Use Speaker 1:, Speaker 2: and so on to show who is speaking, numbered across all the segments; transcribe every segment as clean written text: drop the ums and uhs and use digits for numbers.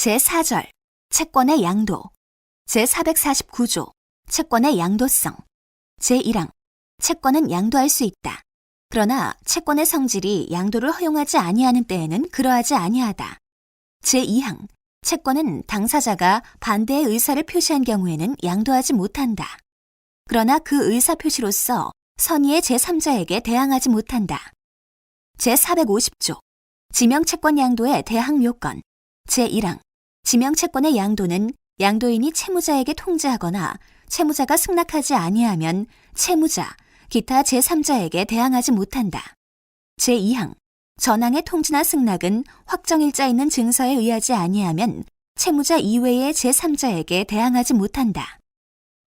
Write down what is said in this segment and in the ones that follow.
Speaker 1: 제4절 채권의 양도 제449조 채권의 양도성 제1항 채권은 양도할 수 있다. 그러나 채권의 성질이 양도를 허용하지 아니하는 때에는 그러하지 아니하다. 제2항 채권은 당사자가 반대의 의사를 표시한 경우에는 양도하지 못한다. 그러나 그 의사 표시로서 선의의 제3자에게 대항하지 못한다. 제450조 지명채권 양도의 대항 요건 제1항 지명채권의 양도는 양도인이 채무자에게 통지하거나 채무자가 승낙하지 아니하면 채무자, 기타 제3자에게 대항하지 못한다. 제2항 전항의 통지나 승낙은 확정일자 있는 증서에 의하지 아니하면 채무자 이외의 제3자에게 대항하지 못한다.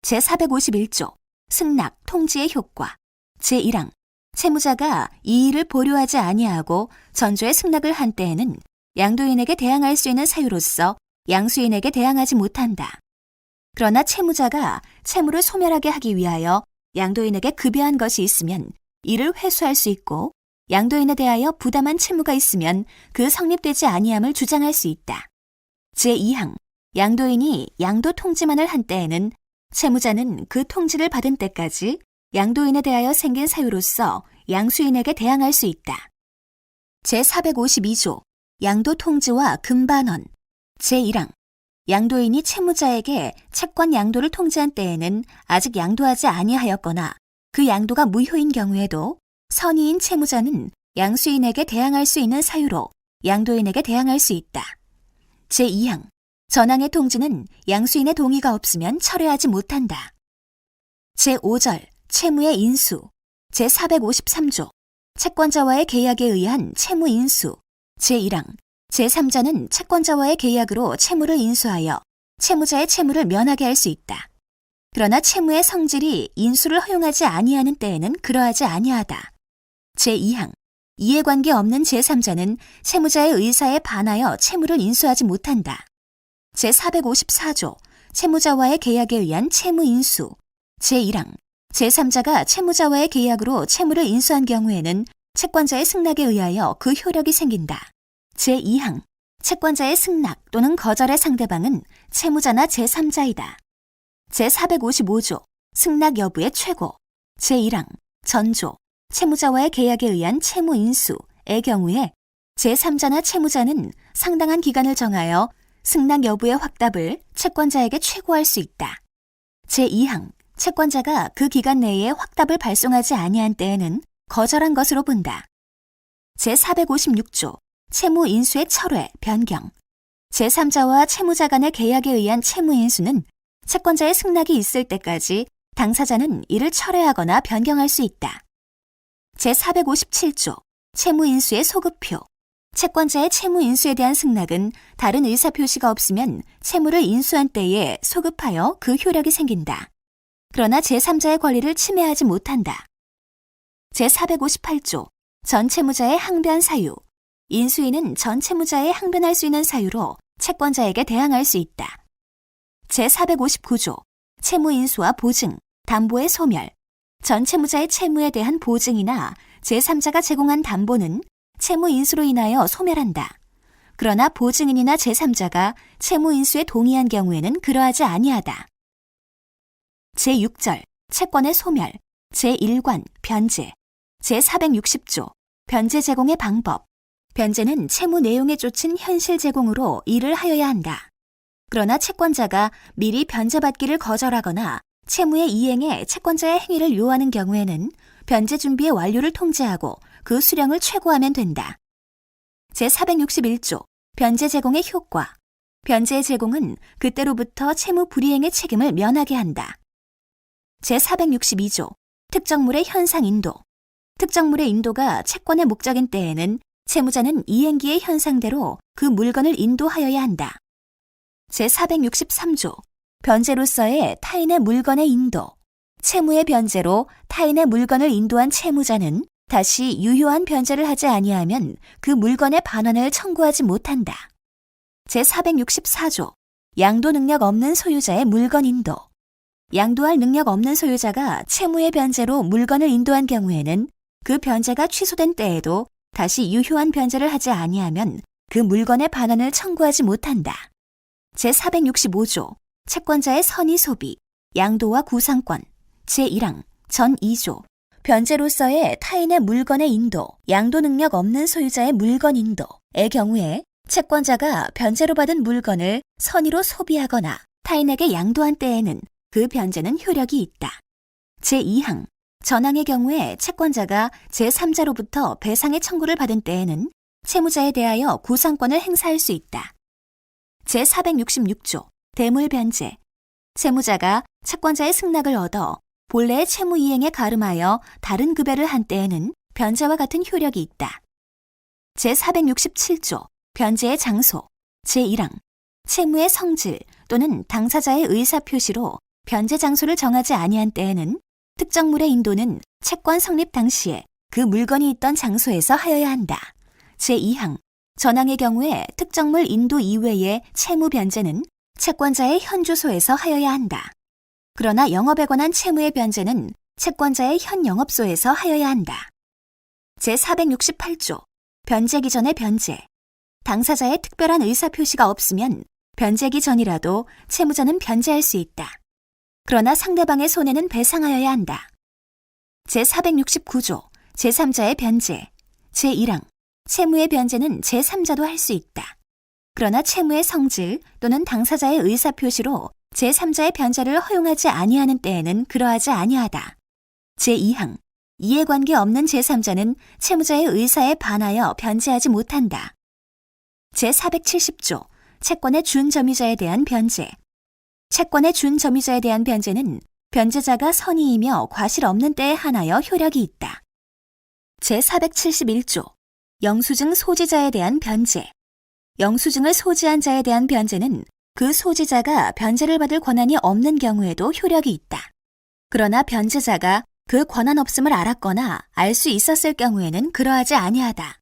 Speaker 1: 제451조 승낙, 통지의 효과 제1항 채무자가 이의를 보류하지 아니하고 전조의 승낙을 한 때에는 양도인에게 대항할 수 있는 사유로서 양수인에게 대항하지 못한다. 그러나 채무자가 채무를 소멸하게 하기 위하여 양도인에게 급여한 것이 있으면 이를 회수할 수 있고 양도인에 대하여 부담한 채무가 있으면 그 성립되지 아니함을 주장할 수 있다. 제2항 양도인이 양도 통지만을 한 때에는 채무자는 그 통지를 받은 때까지 양도인에 대하여 생긴 사유로서 양수인에게 대항할 수 있다. 제452조 양도 통지와 금반원 제1항 양도인이 채무자에게 채권 양도를 통지한 때에는 아직 양도하지 아니하였거나 그 양도가 무효인 경우에도 선의인 채무자는 양수인에게 대항할 수 있는 사유로 양도인에게 대항할 수 있다. 제2항 전항의 통지는 양수인의 동의가 없으면 철회하지 못한다. 제5절 채무의 인수 제453조 채권자와의 계약에 의한 채무 인수 제1항 제3자는 채권자와의 계약으로 채무를 인수하여 채무자의 채무를 면하게 할 수 있다. 그러나 채무의 성질이 인수를 허용하지 아니하는 때에는 그러하지 아니하다. 제2항 이해관계 없는 제3자는 채무자의 의사에 반하여 채무를 인수하지 못한다. 제454조 채무자와의 계약에 의한 채무 인수 제1항 제3자가 채무자와의 계약으로 채무를 인수한 경우에는 채권자의 승낙에 의하여 그 효력이 생긴다. 제2항 채권자의 승낙 또는 거절의 상대방은 채무자나 제3자이다. 제455조 승낙 여부의 최고 제1항 전조 채무자와의 계약에 의한 채무 인수의 경우에 제3자나 채무자는 상당한 기간을 정하여 승낙 여부의 확답을 채권자에게 최고할 수 있다. 제2항 채권자가 그 기간 내에 확답을 발송하지 아니한 때에는 거절한 것으로 본다. 제456조 채무 인수의 철회, 변경 제3자와 채무자 간의 계약에 의한 채무 인수는 채권자의 승낙이 있을 때까지 당사자는 이를 철회하거나 변경할 수 있다. 제457조 채무 인수의 소급표 채권자의 채무 인수에 대한 승낙은 다른 의사표시가 없으면 채무를 인수한 때에 소급하여 그 효력이 생긴다. 그러나 제3자의 권리를 침해하지 못한다. 제458조 전 채무자의 항변 사유 인수인은 전 채무자의 항변할 수 있는 사유로 채권자에게 대항할 수 있다. 제459조 채무 인수와 보증, 담보의 소멸 전 채무자의 채무에 대한 보증이나 제3자가 제공한 담보는 채무 인수로 인하여 소멸한다. 그러나 보증인이나 제3자가 채무 인수에 동의한 경우에는 그러하지 아니하다. 제6절 채권의 소멸 제1관 변제 제460조 변제 제공의 방법 변제는 채무 내용에 쫓은 현실 제공으로 일을 하여야 한다. 그러나 채권자가 미리 변제받기를 거절하거나 채무의 이행에 채권자의 행위를 요하는 경우에는 변제 준비의 완료를 통지하고 그 수령을 최고하면 된다. 제461조 변제 제공의 효과 변제의 제공은 그때로부터 채무 불이행의 책임을 면하게 한다. 제462조 특정물의 현상 인도 특정물의 인도가 채권의 목적인 때에는 채무자는 이행기의 현상대로 그 물건을 인도하여야 한다. 제463조 변제로서의 타인의 물건의 인도 채무의 변제로 타인의 물건을 인도한 채무자는 다시 유효한 변제를 하지 아니하면 그 물건의 반환을 청구하지 못한다. 제464조 양도 능력 없는 소유자의 물건 인도 양도할 능력 없는 소유자가 채무의 변제로 물건을 인도한 경우에는 그 변제가 취소된 때에도 다시 유효한 변제를 하지 아니하면 그 물건의 반환을 청구하지 못한다. 제465조 채권자의 선의 소비, 양도와 구상권, 제1항 전 2조 변제로서의 타인의 물건의 인도, 양도 능력 없는 소유자의 물건 인도의 경우에 채권자가 변제로 받은 물건을 선의로 소비하거나 타인에게 양도한 때에는 그 변제는 효력이 있다. 제2항 전항의 경우에 채권자가 제3자로부터 배상의 청구를 받은 때에는 채무자에 대하여 구상권을 행사할 수 있다. 제466조 대물변제 채무자가 채권자의 승낙을 얻어 본래의 채무 이행에 가름하여 다른 급여를 한 때에는 변제와 같은 효력이 있다. 제467조 변제의 장소 제1항 채무의 성질 또는 당사자의 의사표시로 변제 장소를 정하지 아니한 때에는 특정물의 인도는 채권 성립 당시에 그 물건이 있던 장소에서 하여야 한다. 제2항 전항의 경우에 특정물 인도 이외의 채무 변제는 채권자의 현 주소에서 하여야 한다. 그러나 영업에 관한 채무의 변제는 채권자의 현 영업소에서 하여야 한다. 제468조 변제기 전의 변제 당사자의 특별한 의사표시가 없으면 변제기 전이라도 채무자는 변제할 수 있다. 그러나 상대방의 손해는 배상하여야 한다. 제469조 제3자의 변제 제1항 채무의 변제는 제3자도 할 수 있다. 그러나 채무의 성질 또는 당사자의 의사표시로 제3자의 변제를 허용하지 아니하는 때에는 그러하지 아니하다. 제2항 이해관계 없는 제3자는 채무자의 의사에 반하여 변제하지 못한다. 제470조 채권의 준점유자에 대한 변제 채권의 준점유자에 대한 변제는 변제자가 선의이며 과실 없는 때에 한하여 효력이 있다. 제471조 영수증 소지자에 대한 변제 영수증을 소지한 자에 대한 변제는 그 소지자가 변제를 받을 권한이 없는 경우에도 효력이 있다. 그러나 변제자가 그 권한 없음을 알았거나 알 수 있었을 경우에는 그러하지 아니하다.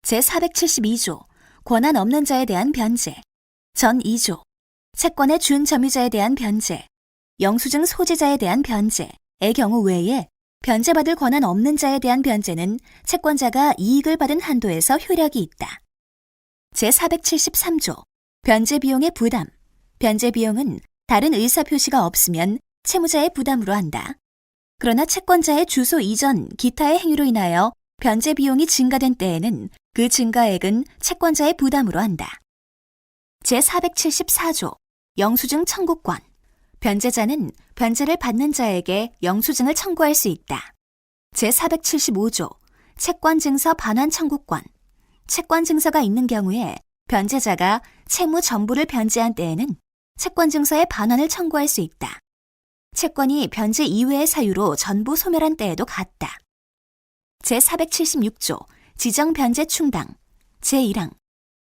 Speaker 1: 제472조 권한 없는 자에 대한 변제 전 2조 채권의 준점유자에 대한 변제 영수증 소지자에 대한 변제의 경우 외에 변제받을 권한 없는 자에 대한 변제는 채권자가 이익을 받은 한도에서 효력이 있다. 제473조 변제 비용의 부담 변제 비용은 다른 의사표시가 없으면 채무자의 부담으로 한다. 그러나 채권자의 주소 이전 기타의 행위로 인하여 변제 비용이 증가된 때에는 그 증가액은 채권자의 부담으로 한다. 제474조 영수증 청구권 변제자는 변제를 받는 자에게 영수증을 청구할 수 있다. 제475조 채권증서 반환 청구권 채권증서가 있는 경우에 변제자가 채무 전부를 변제한 때에는 채권증서의 반환을 청구할 수 있다. 채권이 변제 이외의 사유로 전부 소멸한 때에도 같다. 제476조 지정변제 충당 제1항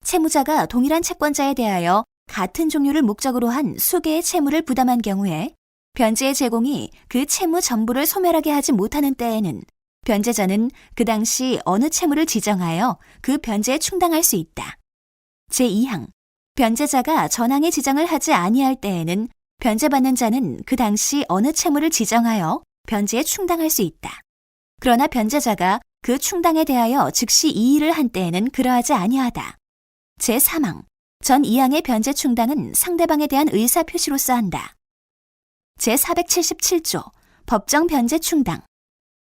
Speaker 1: 채무자가 동일한 채권자에 대하여 같은 종류를 목적으로 한 수개의 채무를 부담한 경우에 변제의 제공이 그 채무 전부를 소멸하게 하지 못하는 때에는 변제자는 그 당시 어느 채무를 지정하여 그 변제에 충당할 수 있다. 제2항 변제자가 전항의 지정을 하지 아니할 때에는 변제받는 자는 그 당시 어느 채무를 지정하여 변제에 충당할 수 있다. 그러나 변제자가 그 충당에 대하여 즉시 이의를 한 때에는 그러하지 아니하다. 제3항 전 2항의 변제 충당은 상대방에 대한 의사표시로서 한다. 제477조 법정 변제 충당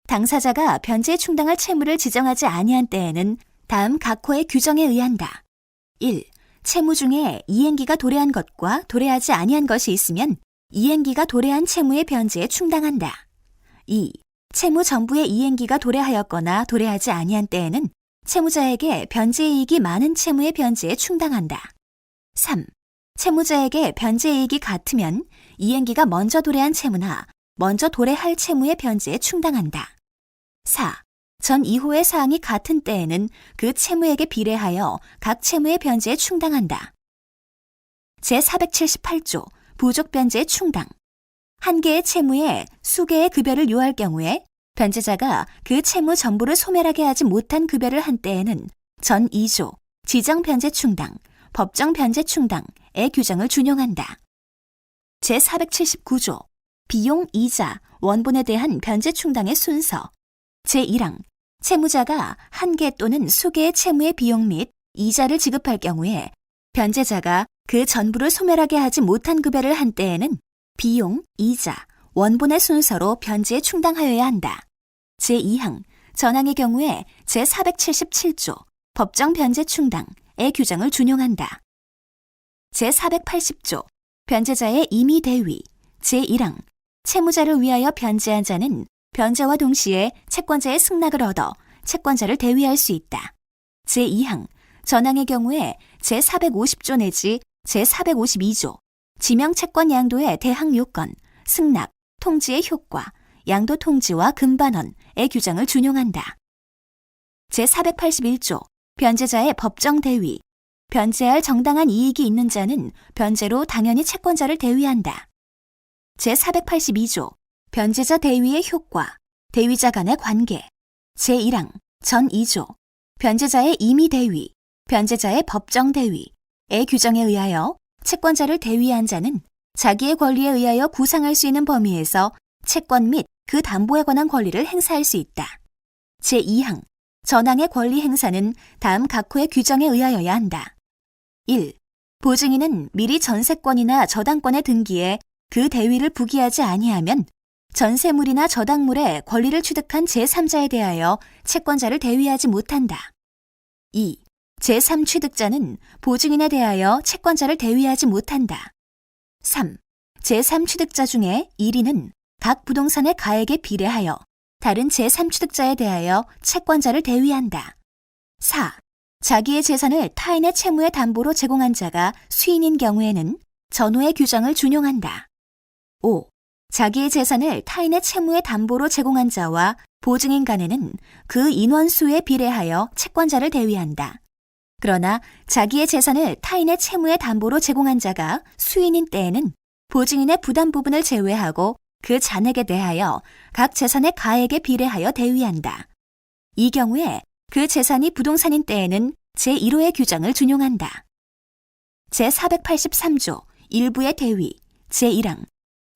Speaker 1: 당사자가 변제에 충당할 채무를 지정하지 아니한 때에는 다음 각 호의 규정에 의한다. 1. 채무 중에 이행기가 도래한 것과 도래하지 아니한 것이 있으면 이행기가 도래한 채무의 변제에 충당한다. 2. 채무 전부의 이행기가 도래하였거나 도래하지 아니한 때에는 채무자에게 변제이익이 많은 채무의 변제에 충당한다. 3. 채무자에게 변제이익이 같으면 이행기가 먼저 도래한 채무나 먼저 도래할 채무의 변제에 충당한다. 4. 전 2호의 사항이 같은 때에는 그 채무에게 비례하여 각 채무의 변제에 충당한다. 제478조 부족 변제의 충당 한 개의 채무에 수개의 급여를 요할 경우에 변제자가 그 채무 전부를 소멸하게 하지 못한 급여를 한 때에는 전 2조 지정 변제 충당, 법정 변제 충당의 규정을 준용한다. 제479조 비용, 이자, 원본에 대한 변제 충당의 순서 제1항 채무자가 한 개 또는 수개의 채무의 비용 및 이자를 지급할 경우에 변제자가 그 전부를 소멸하게 하지 못한 급여를 한 때에는 비용, 이자, 원본의 순서로 변제에 충당하여야 한다. 제2항 전항의 경우에 제477조 법정 변제 충당의 규정을 준용한다. 제480조 변제자의 임의 대위 제1항 채무자를 위하여 변제한 자는 변제와 동시에 채권자의 승낙을 얻어 채권자를 대위할 수 있다. 제2항 전항의 경우에 제450조 내지 제452조 지명 채권 양도의 대항 요건, 승낙, 통지의 효과, 양도 통지와 금반원의 규정을 준용한다. 제481조 변제자의 법정 대위 변제할 정당한 이익이 있는 자는 변제로 당연히 채권자를 대위한다. 제482조 변제자 대위의 효과, 대위자 간의 관계 제1항 전 2조 변제자의 임의 대위, 변제자의 법정 대위의 규정에 의하여 채권자를 대위한 자는 자기의 권리에 의하여 구상할 수 있는 범위에서 채권 및 그 담보에 관한 권리를 행사할 수 있다. 제2항 전항의 권리 행사는 다음 각호의 규정에 의하여야 한다. 1. 보증인은 미리 전세권이나 저당권의 등기에 그 대위를 부기하지 아니하면 전세물이나 저당물의 권리를 취득한 제3자에 대하여 채권자를 대위하지 못한다. 2. 제3취득자는 보증인에 대하여 채권자를 대위하지 못한다. 3. 제3취득자 중에 1인은 각 부동산의 가액에 비례하여 다른 제3취득자에 대하여 채권자를 대위한다. 4. 자기의 재산을 타인의 채무의 담보로 제공한 자가 수인인 경우에는 전후의 규정을 준용한다. 5. 자기의 재산을 타인의 채무의 담보로 제공한 자와 보증인 간에는 그 인원수에 비례하여 채권자를 대위한다. 그러나 자기의 재산을 타인의 채무의 담보로 제공한 자가 수인인 때에는 보증인의 부담 부분을 제외하고 그 잔액에 대하여 각 재산의 가액에 비례하여 대위한다. 이 경우에 그 재산이 부동산인 때에는 제1호의 규정을 준용한다. 제483조 일부의 대위 제1항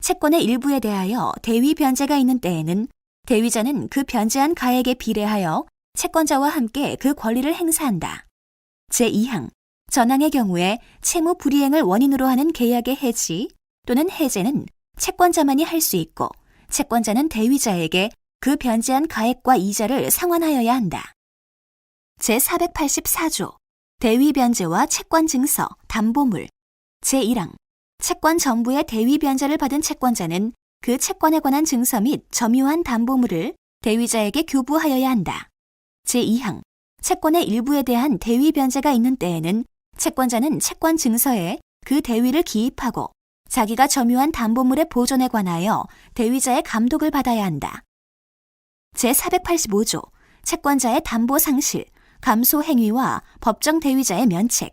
Speaker 1: 채권의 일부에 대하여 대위 변제가 있는 때에는 대위자는 그 변제한 가액에 비례하여 채권자와 함께 그 권리를 행사한다. 제2항 전항의 경우에 채무 불이행을 원인으로 하는 계약의 해지 또는 해제는 채권자만이 할 수 있고 채권자는 대위자에게 그 변제한 가액과 이자를 상환하여야 한다. 제484조 대위 변제와 채권 증서, 담보물 제1항 채권 전부의 대위 변제를 받은 채권자는 그 채권에 관한 증서 및 점유한 담보물을 대위자에게 교부하여야 한다. 제2항 채권의 일부에 대한 대위 변제가 있는 때에는 채권자는 채권 증서에 그 대위를 기입하고 자기가 점유한 담보물의 보존에 관하여 대위자의 감독을 받아야 한다. 제485조 채권자의 담보 상실, 감소 행위와 법정 대위자의 면책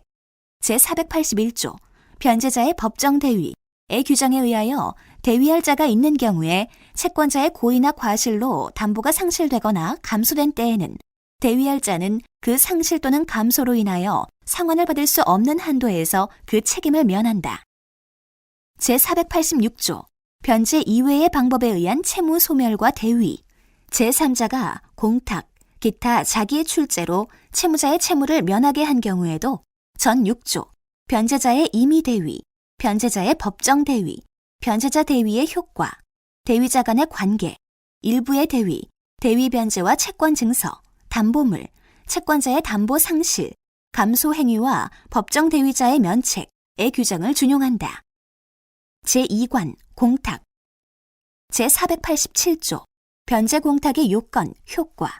Speaker 1: 제481조 변제자의 법정 대위의 규정에 의하여 대위할 자가 있는 경우에 채권자의 고의나 과실로 담보가 상실되거나 감소된 때에는 대위할 자는 그 상실 또는 감소로 인하여 상환을 받을 수 없는 한도에서 그 책임을 면한다. 제486조 변제 이외의 방법에 의한 채무 소멸과 대위 제3자가 공탁, 기타 자기의 출제로 채무자의 채무를 면하게 한 경우에도 전 6조 변제자의 임의 대위, 변제자의 법정 대위, 변제자 대위의 효과, 대위자 간의 관계, 일부의 대위, 대위 변제와 채권 증서, 담보물, 채권자의 담보 상실, 감소 행위와 법정 대위자의 면책의 규정을 준용한다. 제2관 공탁 제487조 변제 공탁의 요건, 효과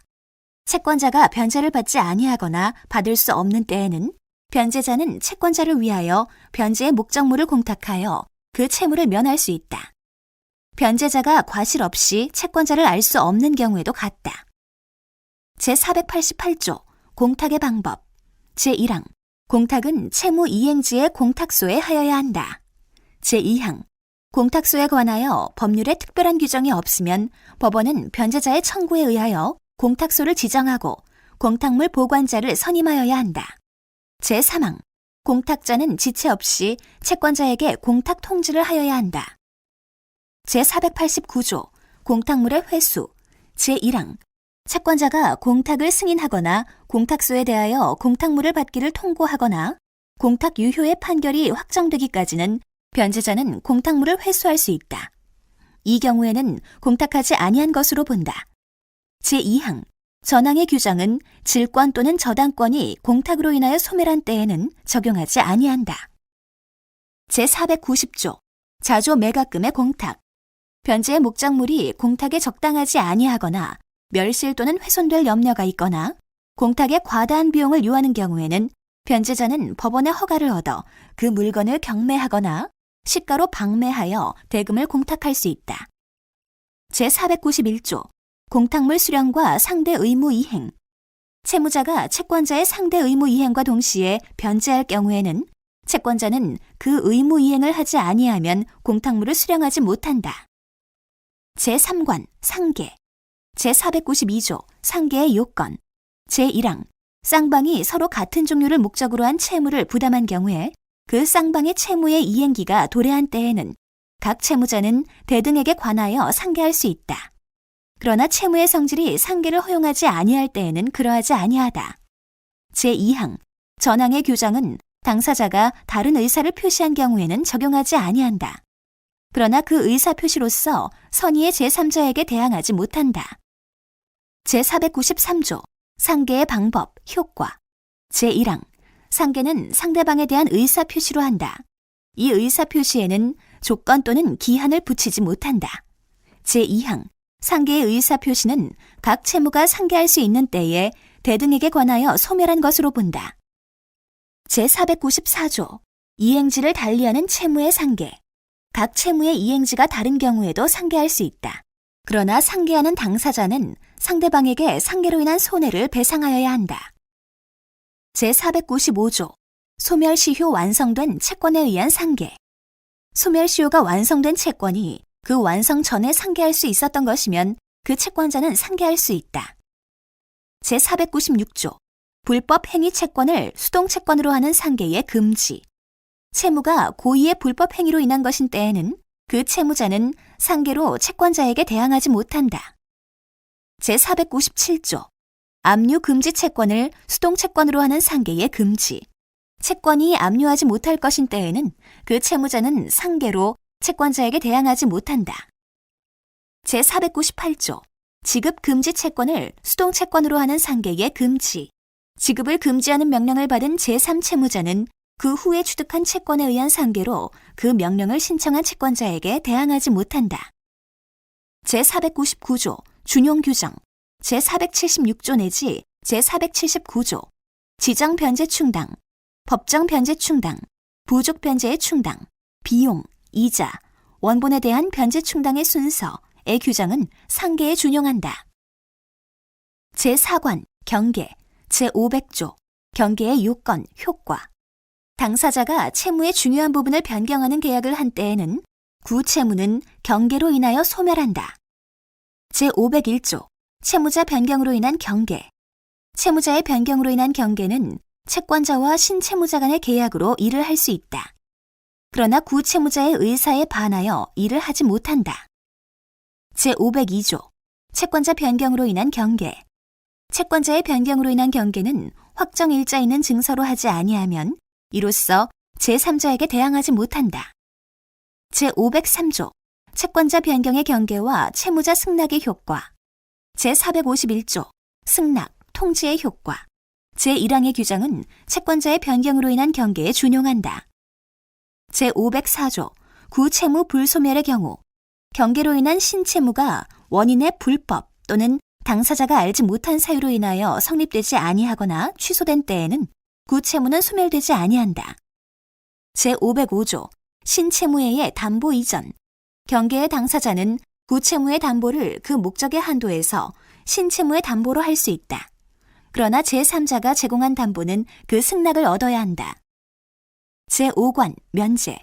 Speaker 1: 채권자가 변제를 받지 아니하거나 받을 수 없는 때에는 변제자는 채권자를 위하여 변제의 목적물을 공탁하여 그 채무를 면할 수 있다. 변제자가 과실 없이 채권자를 알 수 없는 경우에도 같다. 제488조 공탁의 방법 제1항 공탁은 채무 이행지의 공탁소에 하여야 한다. 제2항 공탁소에 관하여 법률에 특별한 규정이 없으면 법원은 변제자의 청구에 의하여 공탁소를 지정하고 공탁물 보관자를 선임하여야 한다. 제3항 공탁자는 지체 없이 채권자에게 공탁 통지를 하여야 한다. 제489조 공탁물의 회수 제1항 채권자가 공탁을 승인하거나 공탁소에 대하여 공탁물을 받기를 통고하거나 공탁 유효의 판결이 확정되기까지는 변제자는 공탁물을 회수할 수 있다. 이 경우에는 공탁하지 아니한 것으로 본다. 제2항 전항의 규정은 질권 또는 저당권이 공탁으로 인하여 소멸한 때에는 적용하지 아니한다. 제490조 자조 매각금의 공탁 변제의 목적물이 공탁에 적당하지 아니하거나 멸실 또는 훼손될 염려가 있거나 공탁에 과다한 비용을 요하는 경우에는 변제자는 법원의 허가를 얻어 그 물건을 경매하거나 시가로 방매하여 대금을 공탁할 수 있다. 제491조 공탁물 수령과 상대 의무 이행 채무자가 채권자의 상대 의무 이행과 동시에 변제할 경우에는 채권자는 그 의무 이행을 하지 아니하면 공탁물을 수령하지 못한다. 제3관 상계 제492조 상계의 요건 제1항 쌍방이 서로 같은 종류를 목적으로 한 채무를 부담한 경우에 그 쌍방의 채무의 이행기가 도래한 때에는 각 채무자는 대등에게 관하여 상계할 수 있다. 그러나 채무의 성질이 상계를 허용하지 아니할 때에는 그러하지 아니하다. 제2항 전항의 규정은 당사자가 다른 의사를 표시한 경우에는 적용하지 아니한다. 그러나 그 의사 표시로서 선의의 제3자에게 대항하지 못한다. 제493조 상계의 방법, 효과 제1항 상계는 상대방에 대한 의사 표시로 한다. 이 의사 표시에는 조건 또는 기한을 붙이지 못한다. 제2항 상계의 의사 표시는 각 채무가 상계할 수 있는 때에 대등에게 관하여 소멸한 것으로 본다. 제494조 이행지를 달리하는 채무의 상계 각 채무의 이행지가 다른 경우에도 상계할 수 있다. 그러나 상계하는 당사자는 상대방에게 상계로 인한 손해를 배상하여야 한다. 제495조 소멸시효 완성된 채권에 의한 상계 소멸시효가 완성된 채권이 그 완성 전에 상계할 수 있었던 것이면 그 채권자는 상계할 수 있다. 제496조 불법 행위 채권을 수동 채권으로 하는 상계의 금지 채무가 고의의 불법 행위로 인한 것인 때에는 그 채무자는 상계로 채권자에게 대항하지 못한다. 제497조 압류 금지 채권을 수동 채권으로 하는 상계의 금지 채권이 압류하지 못할 것인 때에는 그 채무자는 상계로 채권자에게 대항하지 못한다. 제498조 지급 금지 채권을 수동 채권으로 하는 상계의 금지 지급을 금지하는 명령을 받은 제3채무자는 그 후에 취득한 채권에 의한 상계로 그 명령을 신청한 채권자에게 대항하지 못한다. 제499조 준용 규정 제476조 내지 제479조 지정 변제 충당, 법정 변제 충당, 부족 변제의 충당, 비용, 이자, 원본에 대한 변제 충당의 순서의 규정은 상계에 준용한다. 제4관 경계 제500조 경계의 요건, 효과 당사자가 채무의 중요한 부분을 변경하는 계약을 한 때에는 구 채무는 경계로 인하여 소멸한다. 제501조 채무자 변경으로 인한 경계 채무자의 변경으로 인한 경계는 채권자와 신채무자 간의 계약으로 일을 할 수 있다. 그러나 구 채무자의 의사에 반하여 일을 하지 못한다. 제502조 채권자 변경으로 인한 경계 채권자의 변경으로 인한 경계는 확정 일자 있는 증서로 하지 아니하면 이로써 제3자에게 대항하지 못한다. 제503조 채권자 변경의 경계와 채무자 승낙의 효과 제451조 승낙, 통지의 효과 제1항의 규정은 채권자의 변경으로 인한 경계에 준용한다. 제504조 구채무 불소멸의 경우 경계로 인한 신채무가 원인의 불법 또는 당사자가 알지 못한 사유로 인하여 성립되지 아니하거나 취소된 때에는 구채무는 소멸되지 아니한다. 제505조 신채무의 담보 이전 경계의 당사자는 구채무의 담보를 그 목적의 한도에서 신채무의 담보로 할 수 있다. 그러나 제3자가 제공한 담보는 그 승낙을 얻어야 한다. 제5관 면제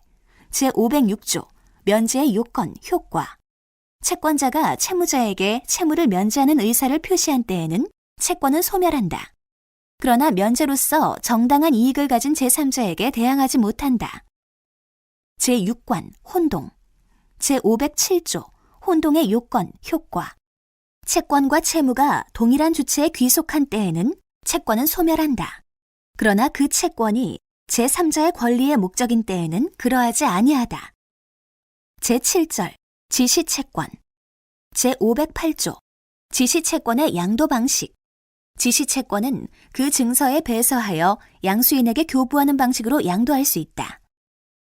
Speaker 1: 제506조 면제의 요건, 효과 채권자가 채무자에게 채무를 면제하는 의사를 표시한 때에는 채권은 소멸한다. 그러나 면제로서 정당한 이익을 가진 제3자에게 대항하지 못한다. 제6관 혼동 제507조 혼동의 요건, 효과 채권과 채무가 동일한 주체에 귀속한 때에는 채권은 소멸한다. 그러나 그 채권이 제3자의 권리의 목적인 때에는 그러하지 아니하다. 제7절 지시채권 제508조 지시채권의 양도 방식 지시채권은 그 증서에 배서하여 양수인에게 교부하는 방식으로 양도할 수 있다.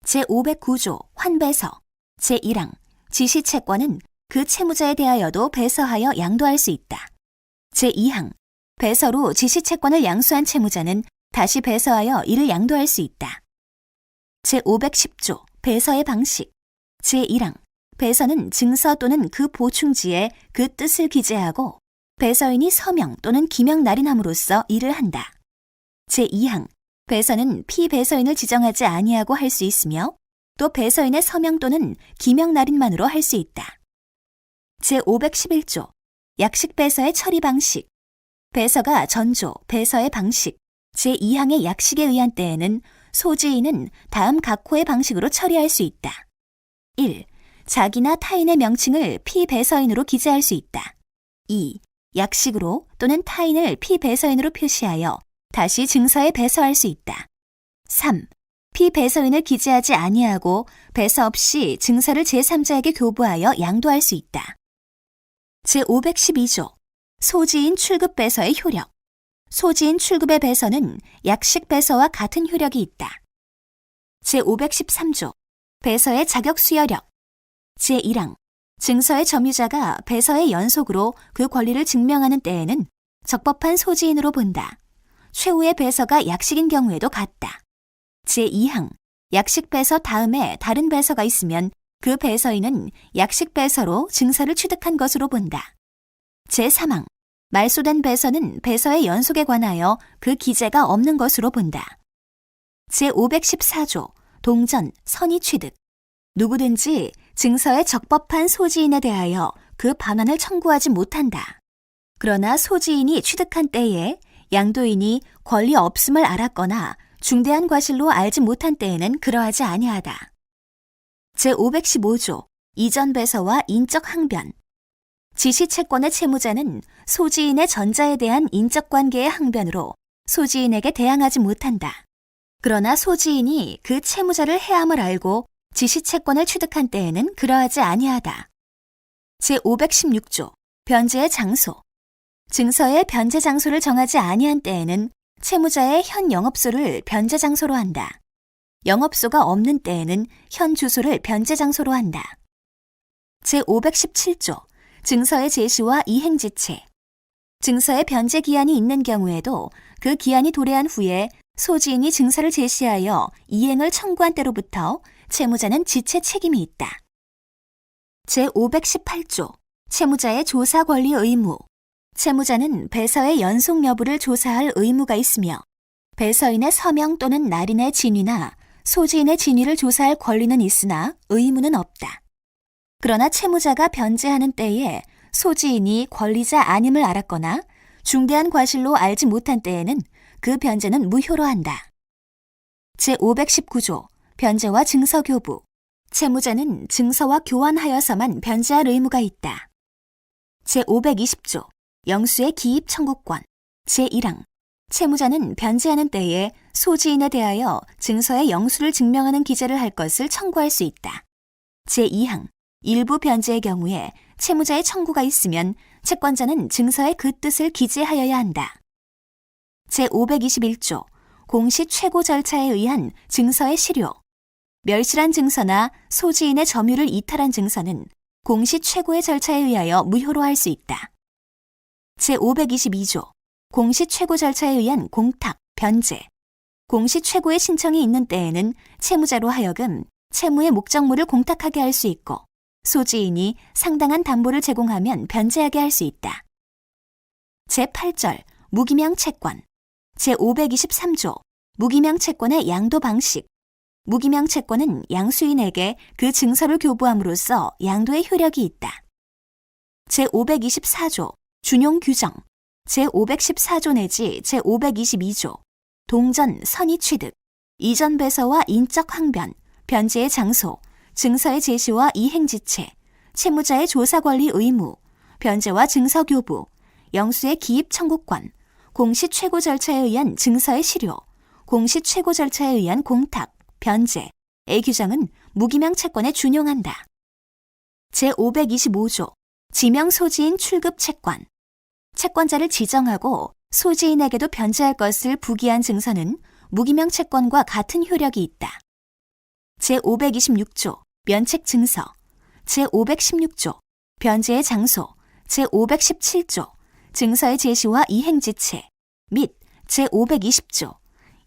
Speaker 1: 제509조 환배서 제1항 지시채권은 그 채무자에 대하여도 배서하여 양도할 수 있다. 제2항 배서로 지시채권을 양수한 채무자는 다시 배서하여 이를 양도할 수 있다. 제510조 배서의 방식 제1항 배서는 증서 또는 그 보충지에 그 뜻을 기재하고 배서인이 서명 또는 기명 날인함으로써 일을 한다. 제2항 배서는 피배서인을 지정하지 아니하고 할 수 있으며 또 배서인의 서명 또는 기명 날인만으로 할 수 있다. 제511조 약식배서의 처리 방식 배서가 전조, 배서의 방식 제2항의 약식에 의한 때에는 소지인은 다음 각호의 방식으로 처리할 수 있다. 1. 자기나 타인의 명칭을 피배서인으로 기재할 수 있다. 2. 약식으로 또는 타인을 피배서인으로 표시하여 다시 증서에 배서할 수 있다. 3. 피배서인을 기재하지 아니하고 배서 없이 증서를 제3자에게 교부하여 양도할 수 있다. 제512조 소지인 출급 배서의 효력 소지인 출급의 배서는 약식 배서와 같은 효력이 있다. 제513조 배서의 자격 수여력 제1항 증서의 점유자가 배서의 연속으로 그 권리를 증명하는 때에는 적법한 소지인으로 본다. 최후의 배서가 약식인 경우에도 같다. 제2항 약식 배서 다음에 다른 배서가 있으면 그 배서인은 약식 배서로 증서를 취득한 것으로 본다. 제3항 말소된 배서는 배서의 연속에 관하여 그 기재가 없는 것으로 본다. 제514조 동전, 선의 취득 누구든지 증서에 적법한 소지인에 대하여 그 반환을 청구하지 못한다. 그러나 소지인이 취득한 때에 양도인이 권리 없음을 알았거나 중대한 과실로 알지 못한 때에는 그러하지 아니하다. 제515조 이전 배서와 인적 항변 지시채권의 채무자는 소지인의 전자에 대한 인적 관계의 항변으로 소지인에게 대항하지 못한다. 그러나 소지인이 그 채무자를 해함을 알고 지시채권을 취득한 때에는 그러하지 아니하다. 제516조 변제의 장소 증서의 변제 장소를 정하지 아니한 때에는 채무자의 현 영업소를 변제 장소로 한다. 영업소가 없는 때에는 현 주소를 변제 장소로 한다. 제517조 증서의 제시와 이행지체 증서의 변제 기한이 있는 경우에도 그 기한이 도래한 후에 소지인이 증서를 제시하여 이행을 청구한 때로부터 채무자는 지체 책임이 있다. 제518조 채무자의 조사 권리 의무 채무자는 배서의 연속 여부를 조사할 의무가 있으며 배서인의 서명 또는 날인의 진위나 소지인의 진위를 조사할 권리는 있으나 의무는 없다. 그러나 채무자가 변제하는 때에 소지인이 권리자 아님을 알았거나 중대한 과실로 알지 못한 때에는 그 변제는 무효로 한다. 제519조 변제와 증서교부 채무자는 증서와 교환하여서만 변제할 의무가 있다. 제520조 영수의 기입 청구권 제1항 채무자는 변제하는 때에 소지인에 대하여 증서의 영수를 증명하는 기재를 할 것을 청구할 수 있다. 제2항 일부 변제의 경우에 채무자의 청구가 있으면 채권자는 증서에 그 뜻을 기재하여야 한다. 제521조 공시 최고 절차에 의한 증서의 실효 멸실한 증서나 소지인의 점유를 이탈한 증서는 공시 최고의 절차에 의하여 무효로 할 수 있다. 제522조 공시 최고 절차에 의한 공탁, 변제 공시 최고의 신청이 있는 때에는 채무자로 하여금 채무의 목적물을 공탁하게 할 수 있고 소지인이 상당한 담보를 제공하면 변제하게 할 수 있다. 제8절 무기명 채권 제523조 무기명 채권의 양도 방식 무기명 채권은 양수인에게 그 증서를 교부함으로써 양도의 효력이 있다. 제524조 준용 규정 제514조 내지 제522조 동전, 선의 취득 이전 배서와 인적 항변 변제의 장소 증서의 제시와 이행지체 채무자의 조사 권리 의무 변제와 증서 교부 영수의 기입 청구권 공시 최고 절차에 의한 증서의 실효 공시 최고 절차에 의한 공탁, 변제의 규정은 무기명 채권에 준용한다. 제525조 지명 소지인 출급 채권. 채권자를 지정하고 소지인에게도 변제할 것을 부기한 증서는 무기명 채권과 같은 효력이 있다. 제526조 면책 증서, 제516조 변제의 장소, 제517조 증서의 제시와 이행 지체 및 제520조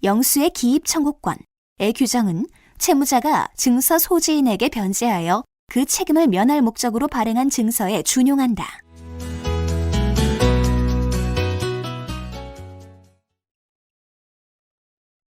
Speaker 1: 영수의 기입 청구권의 규정은 채무자가 증서 소지인에게 변제하여 그 책임을 면할 목적으로 발행한 증서에 준용한다.